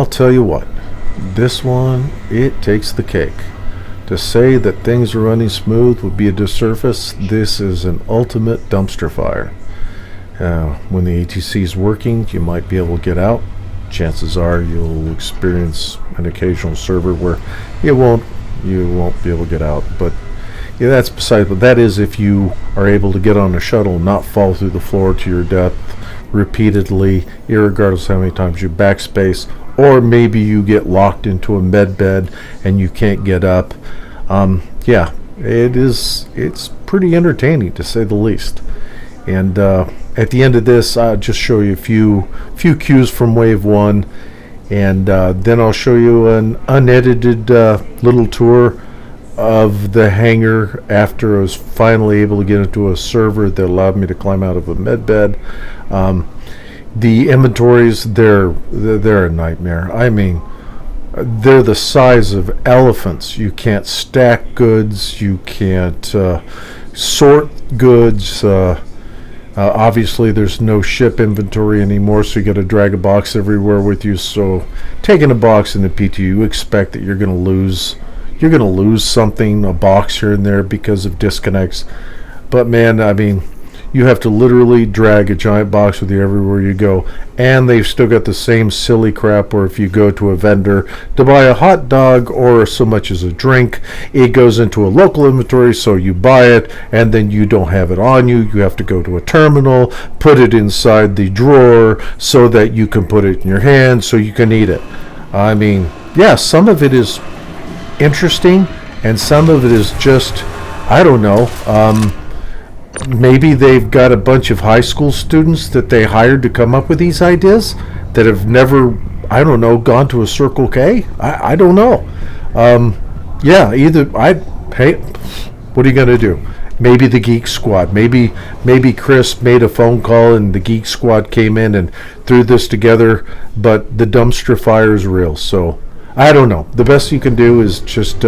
I'll tell you what, this one, it takes the cake. To say that things are running smooth would be a disservice. This is an ultimate dumpster fire. When the ATC is working, you might be able to get out. Chances are you'll experience an occasional server where you won't be able to get out. But yeah, that's beside. But that is if you are able to get on a shuttle and not fall through the floor to your death repeatedly, irregardless of how many times you backspace, or maybe you get locked into a med bed and you can't get up. Yeah, it's pretty entertaining to say the least. And at the end of this, I'll just show you a few cues from Wave 1, and then I'll show you an unedited little tour of the hangar after I was finally able to get into a server that allowed me to climb out of a med bed. The inventories, they're a nightmare. I mean, they're the size of elephants. You can't stack goods. You can't sort goods. Obviously, there's no ship inventory anymore, so you got to drag a box everywhere with you. So, taking a box in the P.T.U, you expect that you're going to lose. You're going to lose something, a box here and there, because of disconnects. But man, I mean, you have to literally drag a giant box with you everywhere you go. And they've still got the same silly crap where if you go to a vendor to buy a hot dog or so much as a drink, it goes into a local inventory, so you buy it and then you don't have it on you. You have to go to a terminal, put it inside the drawer so that you can put it in your hand so you can eat it. I mean, yeah, some of it is interesting and some of it is just, I don't know, maybe they've got a bunch of high school students that they hired to come up with these ideas that have never, I don't know, gone to a Circle K. I don't know. Yeah, hey, what are you going to do? Maybe the Geek Squad. Maybe Chris made a phone call and the Geek Squad came in and threw this together, but the dumpster fire is real. So, I don't know. The best you can do is just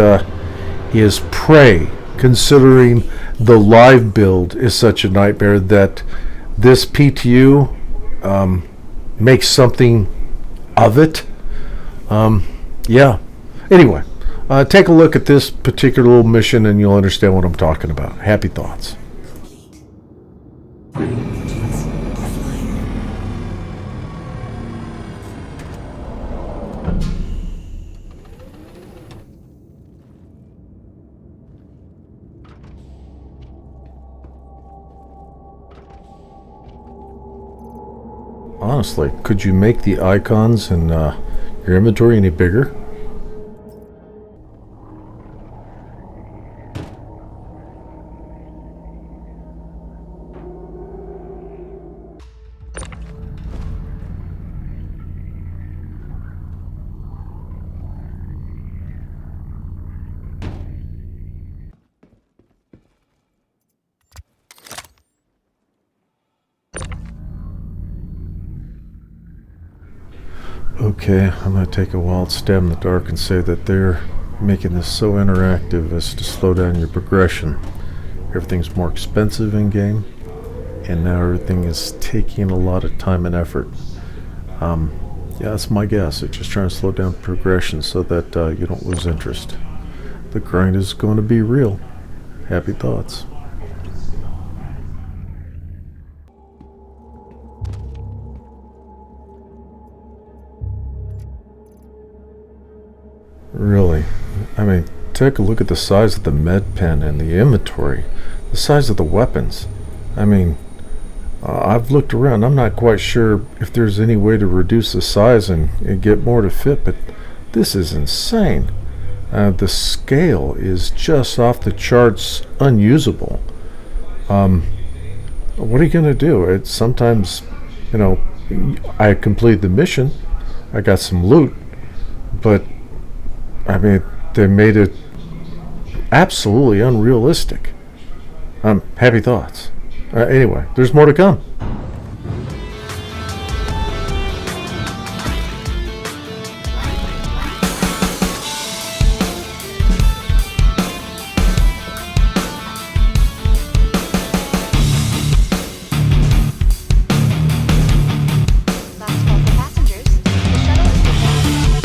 is pray, considering the live build is such a nightmare, that this P.T.U makes something of it. Yeah. Anyway, take a look at this particular little mission and you'll understand what I'm talking about. Happy thoughts. Honestly, could you make the icons in your inventory any bigger? Okay, I'm going to take a wild stab in the dark and say that they're making this so interactive as to slow down your progression. Everything's more expensive in game, and now everything is taking a lot of time and effort. Yeah, that's my guess. It's just trying to slow down progression so that you don't lose interest. The grind is going to be real. Happy thoughts. Really, I mean, take a look at the size of the med pen and the inventory, the size of the weapons. I mean, I've looked around. I'm not quite sure if there's any way to reduce the size and get more to fit, but this is insane. The scale is just off the charts unusable. What are you going to do? It's sometimes, I completed the mission. I got some loot, but I mean, they made it absolutely unrealistic. Happy thoughts. Anyway, there's more to come. Last call for passengers. The shuttle is preparing.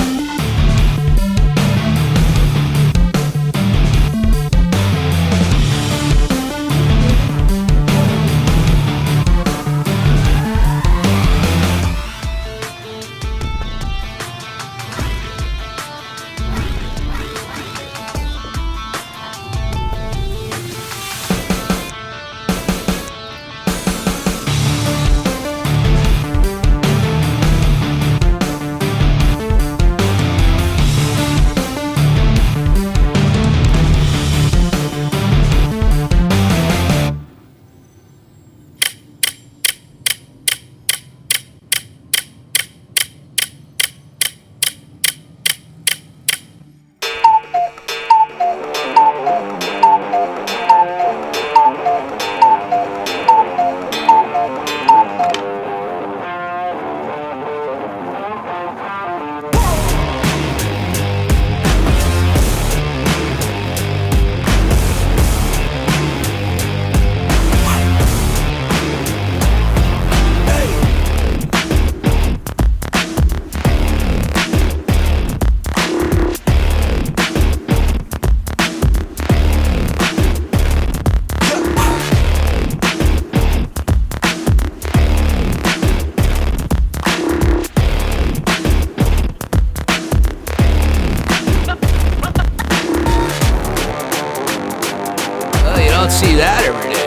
see that every day.